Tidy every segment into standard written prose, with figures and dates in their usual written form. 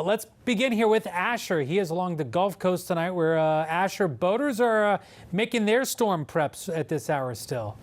Let's begin here with Asher. He is along the Gulf Coast tonight where Asher boaters are making their storm preps at this hour still.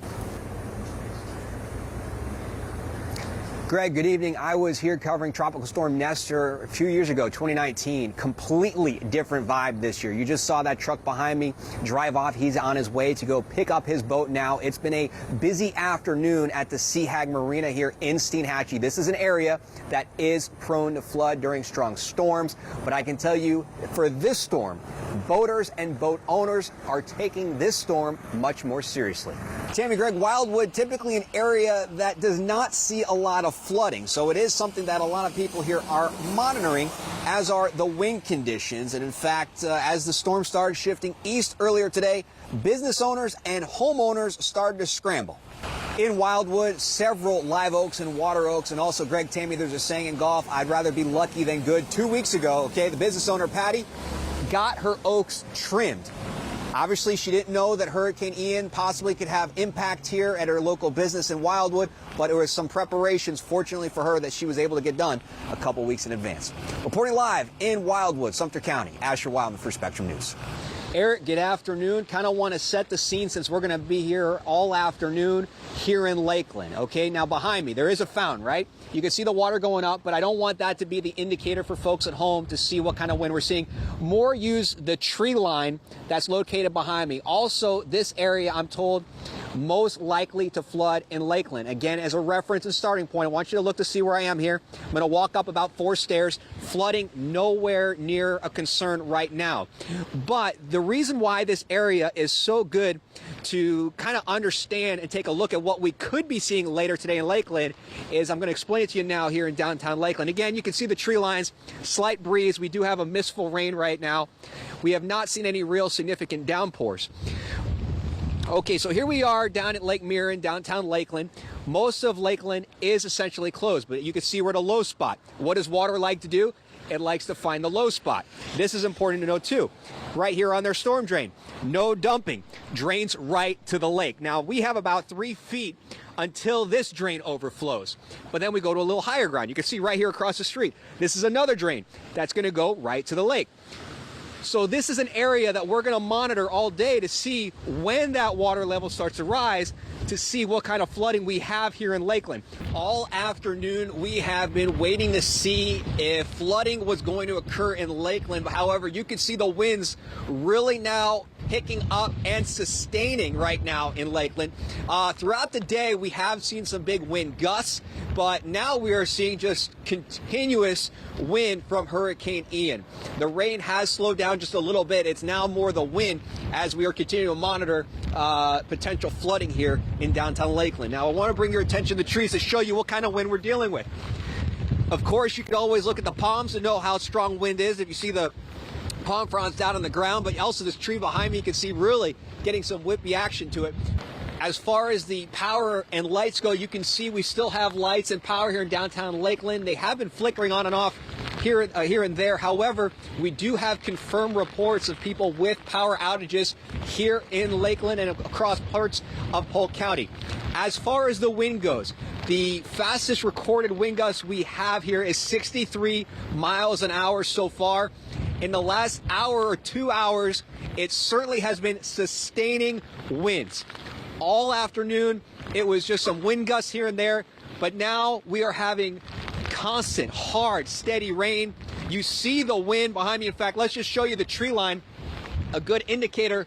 Greg, good evening. I was here covering Tropical Storm Nestor a few years ago, 2019. Completely different vibe this year. You just saw that truck behind me drive off. He's on his way to go pick up his boat now. It's been a busy afternoon at the Sea Hag Marina here in Steinhatchee. This is an area that is prone to flood during strong storms, but I can tell you for this storm, boaters and boat owners are taking this storm much more seriously. Tammy, Greg, Wildwood, typically an area that does not see a lot of flooding, so it is something that a lot of people here are monitoring, as are the wind conditions. And in fact, as the storm started shifting east earlier today, business owners and homeowners started to scramble. In Wildwood, several live oaks and water oaks, and also, Greg, Tammy, there's a saying in golf, I'd rather be lucky than good. 2 weeks ago, okay, the business owner, Patty, got her oaks trimmed. Obviously, she didn't know that Hurricane Ian possibly could have impact here at her local business in Wildwood, but there was some preparations, fortunately for her, that she was able to get done a couple weeks in advance. Reporting live in Wildwood, Sumter County, Asher Wildman for Spectrum News. Eric, good afternoon. Kind of want to set the scene since we're going to be here all afternoon here in Lakeland. Okay, now behind me, there is a fountain, right? You can see the water going up, but I don't want that to be the indicator for folks at home to see what kind of wind we're seeing. More use the tree line that's located behind me. Also, this area, I'm told, most likely to flood in Lakeland. Again, as a reference and starting point, I want you to look to see where I am here. I'm going to walk up about 4 stairs. Flooding nowhere near a concern right now. But the reason why this area is so good to kind of understand and take a look at what we could be seeing later today in Lakeland is I'm going to explain it to you now here in downtown Lakeland. Again, you can see the tree lines, slight breeze. We do have a mistful rain right now. We have not seen any real significant downpours. Okay, so here we are down at Lake Mirren, downtown Lakeland. Most of Lakeland is essentially closed, but you can see we're at a low spot. What does water like to do? It likes to find the low spot. This is important to know too. Right here on their storm drain, no dumping, drains right to the lake. Now we have about 3 feet until this drain overflows, but then we go to a little higher ground. You can see right here across the street, this is another drain that's going to go right to the lake. So this is an area that we're going to monitor all day to see when that water level starts to rise, to see what kind of flooding we have here in Lakeland. All afternoon, we have been waiting to see if flooding was going to occur in Lakeland. However, you can see the winds really now picking up and sustaining right now in Lakeland. Throughout the day, we have seen some big wind gusts, but now we are seeing just continuous wind from Hurricane Ian. The rain has slowed down just a little bit. It's now more the wind as we are continuing to monitor potential flooding here in downtown Lakeland. Now, I want to bring your attention to the trees to show you what kind of wind we're dealing with. Of course, you can always look at the palms to know how strong wind is. If you see the palm fronds down on the ground, but also this tree behind me, you can see really getting some whippy action to it. As far as the power and lights go, you can see we still have lights and power here in downtown Lakeland. They have been flickering on and off here and there. However, we do have confirmed reports of people with power outages here in Lakeland and across parts of Polk County. As far as the wind goes, the fastest recorded wind gust we have here is 63 miles an hour so far. In the last hour or 2 hours, it certainly has been sustaining winds. All afternoon, it was just some wind gusts here and there, but now we are having constant, hard, steady rain. You see the wind behind me. In fact, let's just show you the tree line, a good indicator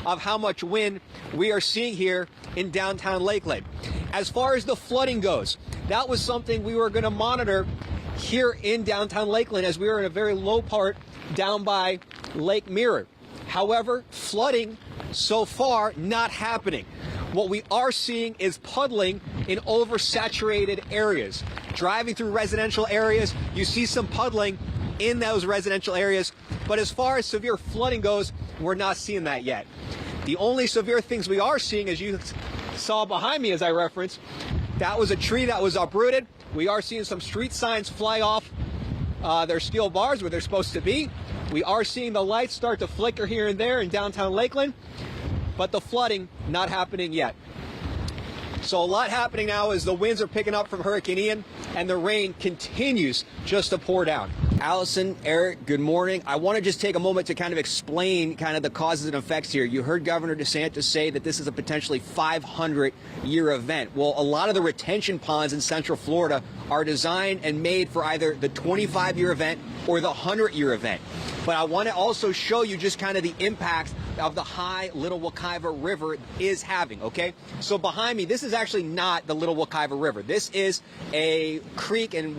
of how much wind we are seeing here in downtown Lakeland. As far as the flooding goes, that was something we were going to monitor here in downtown Lakeland as we were in a very low part down by Lake Mirror. However, flooding so far not happening. What we are seeing is puddling in oversaturated areas. Driving through residential areas, you see some puddling in those residential areas, but as far as severe flooding goes, we're not seeing that yet. The only severe things we are seeing, as you saw behind me as I referenced, that was a tree that was uprooted. We are seeing some street signs fly off their steel bars where they're supposed to be. We are seeing the lights start to flicker here and there in downtown Lakeland, but the flooding not happening yet. So a lot happening now as the winds are picking up from Hurricane Ian and the rain continues just to pour down. Allison, Eric, good morning. I want to just take a moment to kind of explain kind of the causes and effects here. You heard Governor DeSantis say that this is a potentially 500-year event. Well, a lot of the retention ponds in Central Florida are designed and made for either the 25-year event or the 100-year event. But I want to also show you just kind of the impact of the high Little Wekiva River is having, okay? So behind me, this is actually not the Little Wekiva River. This is a creek and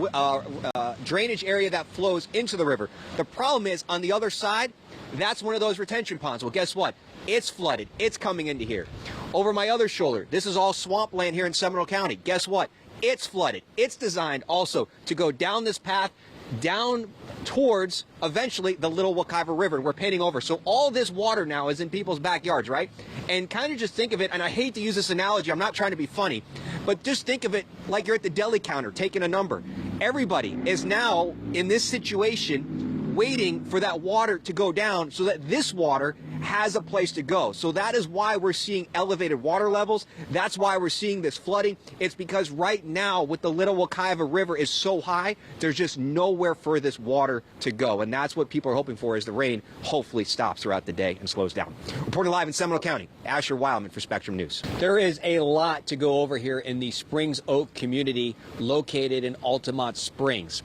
drainage area that flows into the river. The problem is, on the other side, that's one of those retention ponds. Well, guess what? It's flooded. It's coming into here. Over my other shoulder, this is all swampland here in Seminole County. Guess what? It's flooded. It's designed also to go down this path, down towards eventually the Little Wekiva River. We're painting over. So all this water now is in people's backyards, right? And kind of just think of it, and I hate to use this analogy, I'm not trying to be funny, but just think of it like you're at the deli counter taking a number. Everybody is now in this situation waiting for that water to go down so that this water has a place to go. So that is why we're seeing elevated water levels. That's why we're seeing this flooding. It's because right now with the Little Wekiva River is so high, there's just nowhere for this water to go. And that's what people are hoping for, is the rain hopefully stops throughout the day and slows down. Reporting live in Seminole County, Asher Wildman for Spectrum News. There is a lot to go over here in the Springs Oak community located in Altamont Springs.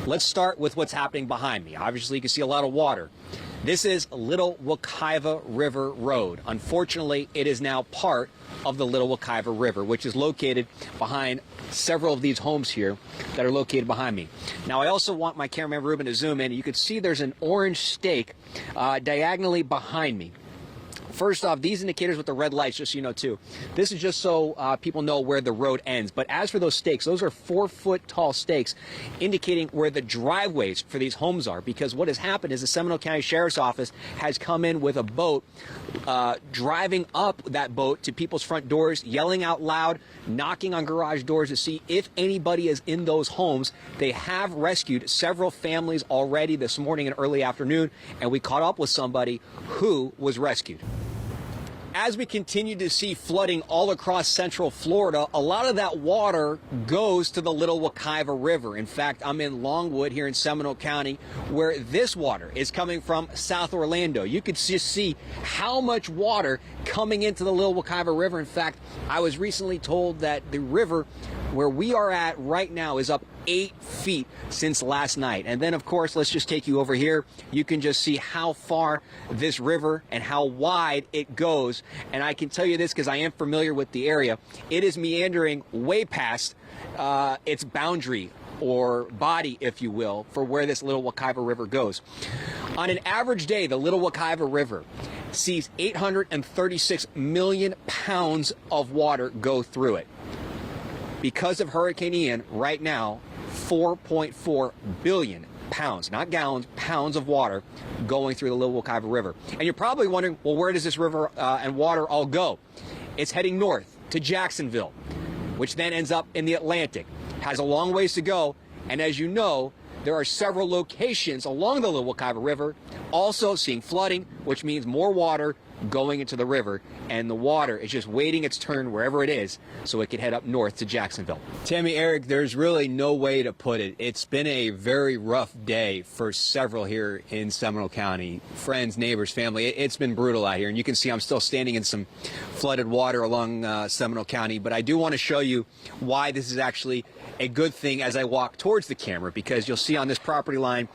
Let's start with what's happening behind me. Obviously, you can see a lot of water. This is Little Wekiva River Road. Unfortunately, it is now part of the Little Wekiva River, which is located behind several of these homes here that are located behind me. Now, I also want my cameraman Ruben to zoom in. You can see there's an orange stake diagonally behind me. First off, these indicators with the red lights, just so you know too, this is just so people know where the road ends. But as for those stakes, those are 4-foot tall stakes indicating where the driveways for these homes are. Because what has happened is the Seminole County Sheriff's Office has come in with a boat, driving up that boat to people's front doors, yelling out loud, knocking on garage doors to see if anybody is in those homes. They have rescued several families already this morning and early afternoon, and we caught up with somebody who was rescued. As we continue to see flooding all across Central Florida, a lot of that water goes to the Little Wekiva River. In fact, I'm in Longwood here in Seminole County, where this water is coming from South Orlando. You could just see how much water coming into the Little Wekiva River. In fact, I was recently told that the river where we are at right now is up 8 feet since last night. And then, of course, let's just take you over here. You can just see how far this river and how wide it goes. And I can tell you this because I am familiar with the area. It is meandering way past its boundary or body, if you will, for where this Little Wekiva River goes. On an average day, the Little Wekiva River sees 836 million pounds of water go through it. Because of Hurricane Ian, right now, 4.4 billion pounds, not gallons, pounds of water going through the Little Wekiva River. And you're probably wondering, well, where does this river and water all go? It's heading north to Jacksonville, which then ends up in the Atlantic. Has a long ways to go, and as you know, there are several locations along the Little Wekiva River also seeing flooding, which means more water going into the river, and the water is just waiting its turn wherever it is so it can head up north to Jacksonville. Tammy, Eric, there's really no way to put it. It's been a very rough day for several here in Seminole County. Friends, neighbors, family. It's been brutal out here, and you can see I'm still standing in some flooded water along Seminole County, but I do want to show you why this is actually a good thing as I walk towards the camera, because you'll see on this property line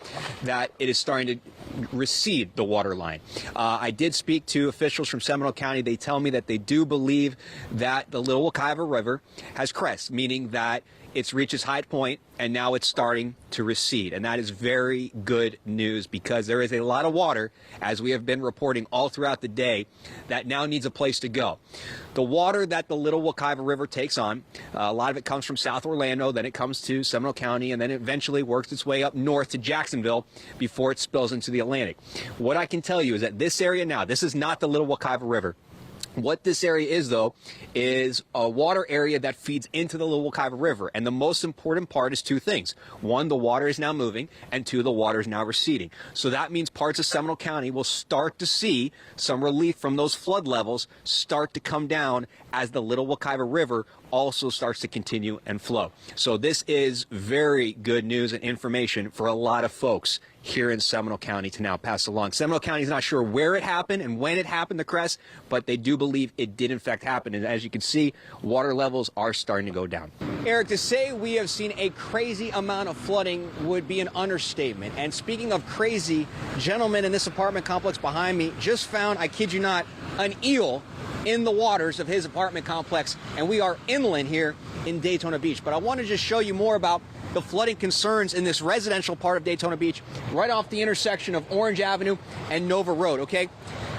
that it is starting to recede the water line. I did speak to officials from Seminole County. They tell me that they do believe that the Little Wekiva River has crest, meaning that it's reached its high point and now it's starting to recede. And that is very good news, because there is a lot of water, as we have been reporting all throughout the day, that now needs a place to go. The water that the Little Wekiva River takes on, a lot of it comes from South Orlando, then it comes to Seminole County, and then it eventually works its way up north to Jacksonville before it spills into the Atlantic. What I can tell you is that this area now, this is not the Little Wekiva River. What this area is, though, is a water area that feeds into the Little Wekiva River. And the most important part is two things. One, the water is now moving, and two, the water is now receding. So that means parts of Seminole County will start to see some relief from those flood levels start to come down as the Little Wekiva River also starts to continue and flow. So this is very good news and information for a lot of folks here in Seminole County to now pass along. Seminole County is not sure where it happened and when it happened, the crest, but they do believe it did in fact happen. And as you can see, water levels are starting to go down. Eric, to say we have seen a crazy amount of flooding would be an understatement. And speaking of crazy, gentlemen in this apartment complex behind me just found, I kid you not, an eel in the waters of his apartment complex, and we are inland here in Daytona Beach. But I want to just show you more about the flooding concerns in this residential part of Daytona Beach, right off the intersection of Orange Avenue and Nova Road, okay?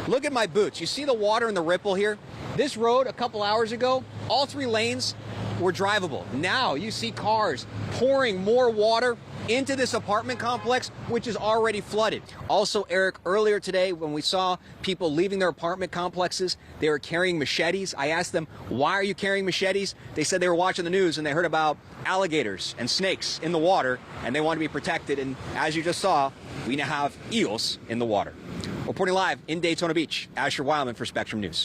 Look at my boots. You see the water and the ripple here? This road a couple hours ago, all 3 lanes were drivable. Now you see cars pouring more water into this apartment complex, which is already flooded. Also, Eric, earlier today when we saw people leaving their apartment complexes, they were carrying machetes. I asked them, why are you carrying machetes? They said they were watching the news and they heard about alligators and snakes in the water and they want to be protected. And as you just saw, we now have eels in the water. Reporting live in Daytona Beach, Asher Wildman for Spectrum News.